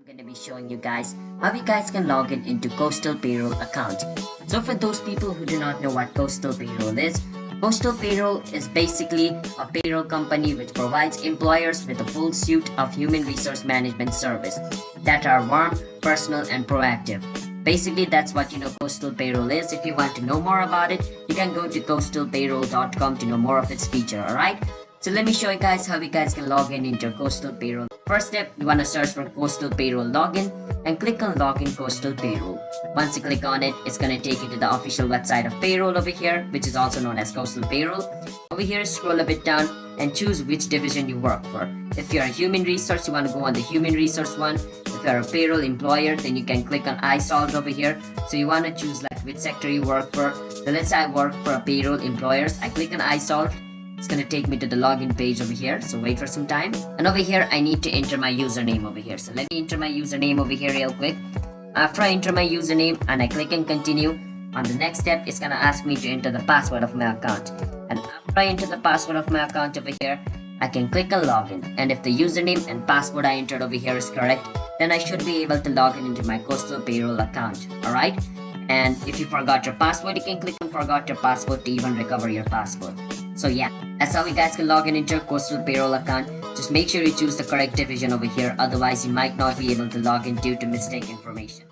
going to be showing you guys how you guys can log in into Coastal Payroll account. So for those people who do not know what Coastal Payroll is, Coastal Payroll is basically a payroll company which provides employers with a full suite of human resource management service that are warm, personal, and proactive. Basically, that's what Coastal Payroll is. If you want to know more about it, you can go to coastalpayroll.com to know more of its feature, alright? So let me show you guys how you guys can log in into Coastal Payroll. First step, you want to search for Coastal Payroll login and click on Login Coastal Payroll. Once you click on it, it's going to take you to the official website of Payroll over here, which is also known as Coastal Payroll. Over here, scroll a bit down and choose which division you work for. If you're a human resource, you want to go on the human resource one. If you're a payroll employer, then you can click on Isolved over here. So you want to choose like which sector you work for. So let's say I work for a payroll employers. I click on Isolved. It's going to take me to the login page over here, so wait for some time. And over here, I need to enter my username over here. So let me enter my username over here real quick. After I enter my username and I click and continue, on the next step, it's going to ask me to enter the password of my account. And after I enter the password of my account over here, I can click on login. And if the username and password I entered over here is correct, then I should be able to log in into my Coastal Payroll account. Alright? And if you forgot your password, you can click on forgot your password to even recover your password. So yeah, that's how you guys can log in into your Coastal Payroll account. Just make sure you choose the correct division over here, otherwise you might not be able to log in due to mistake information.